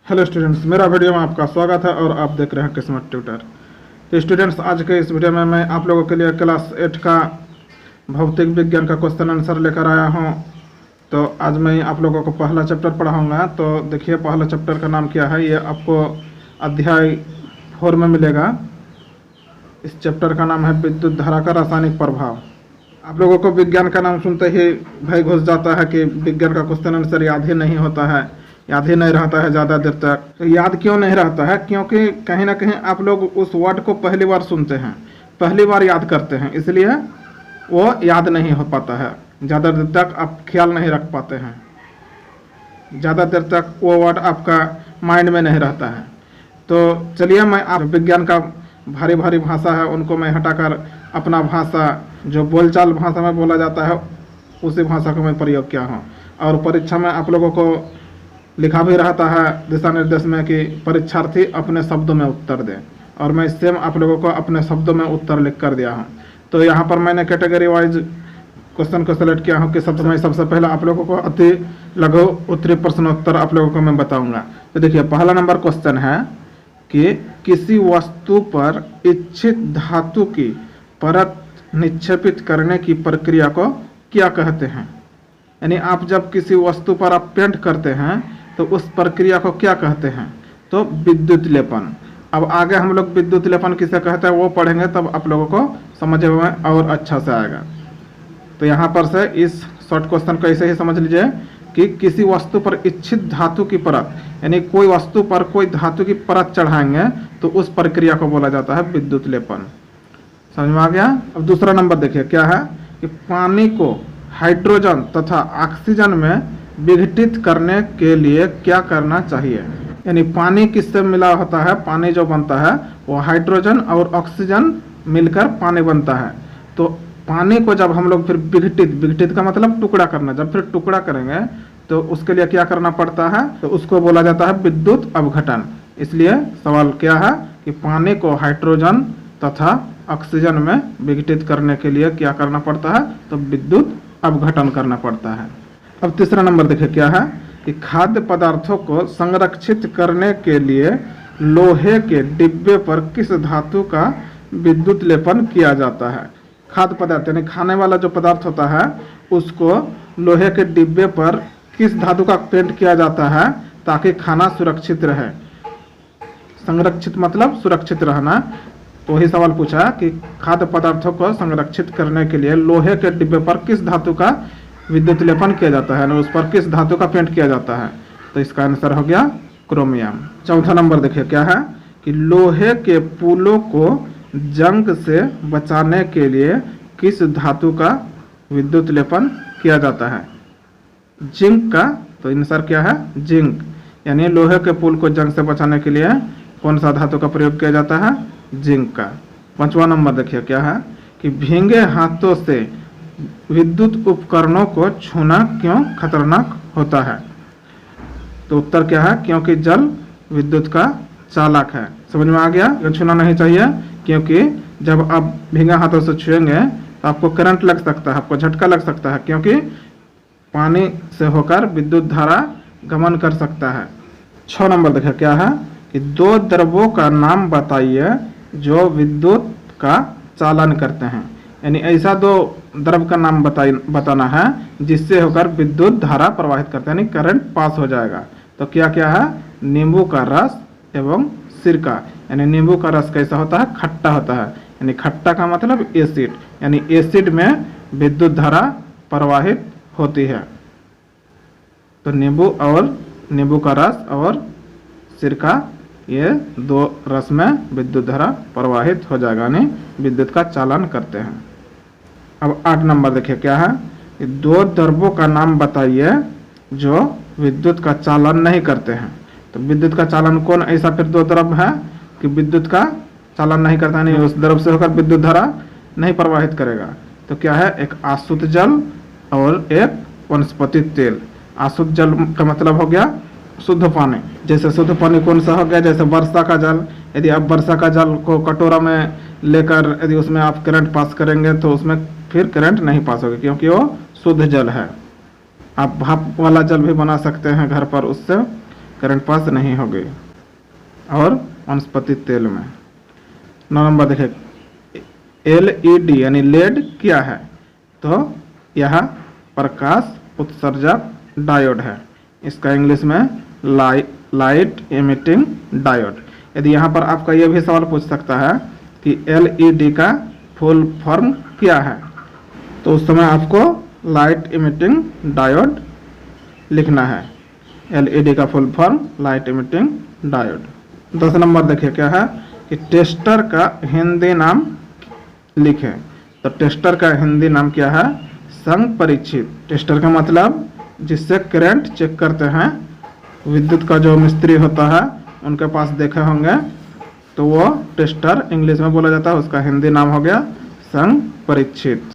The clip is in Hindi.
हेलो स्टूडेंट्स, मेरा वीडियो में आपका स्वागत है और आप देख रहे हैं किस्मत ट्यूटर। तो स्टूडेंट्स, आज के इस वीडियो में मैं आप लोगों के लिए क्लास 8 का भौतिक विज्ञान का क्वेश्चन आंसर लेकर आया हूं। तो आज मैं आप लोगों को पहला चैप्टर पढ़ाऊंगा। तो देखिए, पहला चैप्टर का नाम क्या है, ये आपको अध्याय 4 में मिलेगा। इस चैप्टर का नाम है विद्युत धारा का रासायनिक प्रभाव। आप लोगों को विज्ञान का नाम सुनते ही भय घुस जाता है कि विज्ञान का क्वेश्चन आंसर याद ही नहीं होता है, याद ही नहीं रहता है ज़्यादा देर तक। तो याद क्यों नहीं रहता है? क्योंकि कहीं ना कहीं आप लोग उस वर्ड को पहली बार सुनते हैं, पहली बार याद करते हैं, इसलिए वो याद नहीं हो पाता है। ज़्यादा देर तक आप ख्याल नहीं रख पाते हैं, ज़्यादा देर तक वो वर्ड आपका माइंड में नहीं रहता है। तो चलिए, मैं आप विज्ञान का भारी भारी भाषा है उनको मैं हटाकर अपना भाषा, जो बोलचाल भाषा में बोला जाता है, उसी भाषा को मैं प्रयोग किया हूँ। और परीक्षा में आप लोगों को लिखा भी रहता है दिशा निर्देश में कि परीक्षार्थी अपने शब्दों में उत्तर दें, और मैं सेम आप लोगों को अपने शब्दों में उत्तर लिख कर दिया हूँ। तो यहाँ पर मैंने कैटेगरी वाइज क्वेश्चन को सेलेक्ट किया हूँ कि सबसे पहले आप लोगों को अति लघु उत्तरी प्रश्नोत्तर आप लोगों को मैं बताऊँगा। तो देखिए, पहला नंबर क्वेश्चन है कि किसी वस्तु पर इच्छित धातु की परत निक्षेपित करने की प्रक्रिया को क्या कहते हैं? यानी आप जब किसी वस्तु पर आप पेंट करते हैं तो उस प्रक्रिया को क्या कहते हैं? तो विद्युत लेपन। अब आगे हम लोग विद्युत लेपन किसे कहते हैं वो पढ़ेंगे, तब आप लोगों को समझ में और अच्छा से आएगा। तो यहाँ पर से इस शॉर्ट क्वेश्चन को ऐसे ही समझ लीजिए कि किसी वस्तु पर इच्छित धातु की परत, यानी कोई वस्तु पर कोई धातु की परत चढ़ाएंगे तो उस प्रक्रिया को बोला जाता है विद्युत लेपन। समझ में आ गया? अब दूसरा नंबर देखिए क्या है कि पानी को हाइड्रोजन तथा ऑक्सीजन में विघटित करने के लिए क्या करना चाहिए? यानी पानी किससे मिला होता है? पानी जो बनता है वो हाइड्रोजन और ऑक्सीजन मिलकर पानी बनता है। तो पानी को जब हम लोग फिर विघटित का मतलब टुकड़ा करना, जब फिर टुकड़ा करेंगे तो उसके लिए क्या करना पड़ता है? तो उसको बोला जाता है विद्युत अपघटन। इसलिए सवाल क्या है कि पानी को हाइड्रोजन तथा ऑक्सीजन में विघटित करने के लिए क्या करना पड़ता है? तो विद्युत अपघटन करना पड़ता है। अब तीसरा नंबर देखिए क्या है कि खाद्य पदार्थों को संरक्षित करने के लिए लोहे के डिब्बे पर किस धातु का विद्युत लेपन किया जाता है? खाद्य पदार्थ यानी खाने वाला जो पदार्थ होता है उसको लोहे के डिब्बे पर किस धातु का पेंट किया जाता है ताकि खाना सुरक्षित रहे? संरक्षित मतलब सुरक्षित रहना। तो वही सवाल पूछा कि खाद्य पदार्थों को संरक्षित करने के लिए लोहे के डिब्बे पर किस धातु का विद्युत लेपन किया जाता है, उस पर किस धातु का पेंट किया जाता है? तो इसका आंसर हो गया क्रोमियम। चौथा नंबर देखिए क्या है कि लोहे के पुलों को जंग से बचाने के लिए किस धातु का विद्युत लेपन किया जाता है? जिंक का। तो आंसर क्या है? जिंक। यानी लोहे के पुल को जंग से बचाने के लिए कौन सा धातु का प्रयोग किया जाता है? जिंक का। पांचवा नंबर देखिए क्या है कि भीगे हाथों से विद्युत उपकरणों को छूना क्यों खतरनाक होता है? तो उत्तर क्या है? क्योंकि जल विद्युत का चालक है। समझ में आ गया? ये छूना नहीं चाहिए, क्योंकि जब आप भीगे हाथों से छुएंगे तो आपको करंट लग सकता है, आपको झटका लग सकता है, क्योंकि पानी से होकर विद्युत धारा गमन कर सकता है। 6 नंबर देखिए क्या है कि दो द्रव्यों का नाम बताइए जो विद्युत का चालन करते हैं। यानी ऐसा दो द्रव्य का नाम बताना है जिससे होकर विद्युत धारा प्रवाहित करते हैं, यानी करंट पास हो जाएगा। तो क्या क्या है? नींबू का रस एवं सिरका। यानी नींबू का रस कैसा होता है? खट्टा होता है। यानी खट्टा का मतलब एसिड, यानी एसिड में विद्युत धारा प्रवाहित होती है। तो नींबू का रस और सिरका, ये दो रस में विद्युत धारा प्रवाहित हो जाएगा, यानी विद्युत का चालन करते हैं। अब 8 नंबर देखिए क्या है कि दो द्रव्यों का नाम बताइए जो विद्युत का चालन नहीं करते हैं। तो विद्युत का चालन कौन ऐसा फिर दो द्रव्य है कि विद्युत का चालन नहीं करता, नहीं उस द्रव्य से होकर विद्युत धारा नहीं प्रवाहित करेगा? तो क्या है? एक आसुत जल और एक वनस्पति तेल। आसुत जल का मतलब हो गया शुद्ध पानी। जैसे शुद्ध पानी कौन सा हो गया? जैसे वर्षा का जल। यदि आप वर्षा का जल को कटोरा में लेकर यदि उसमें आप करंट पास करेंगे तो उसमें फिर करंट नहीं पास होगा, क्योंकि वो शुद्ध जल है। आप भाप वाला जल भी बना सकते हैं घर पर, उससे करंट पास नहीं होगी। और वनस्पति तेल में 9 नंबर देखिए LED यानी लेड क्या है, तो यह प्रकाश उत्सर्जक डायोड है। इसका इंग्लिश में लाइट इमिटिंग डायोड। यदि यहाँ पर आपका यह भी सवाल पूछ सकता है कि LED का फुल फॉर्म क्या है, तो उस समय आपको लाइट इमिटिंग डायोड लिखना है। LED का full form light emitting diode. 10 number देखिए क्या है कि टेस्टर का हिंदी नाम लिखें। तो टेस्टर का हिंदी नाम क्या है, संपरीक्षित। टेस्टर का मतलब जिससे करंट चेक करते हैं, विद्युत का जो मिस्त्री होता है उनके पास देखे होंगे, तो वो टेस्टर इंग्लिश में बोला जाता है, उसका हिंदी नाम हो गया संपरीक्षित।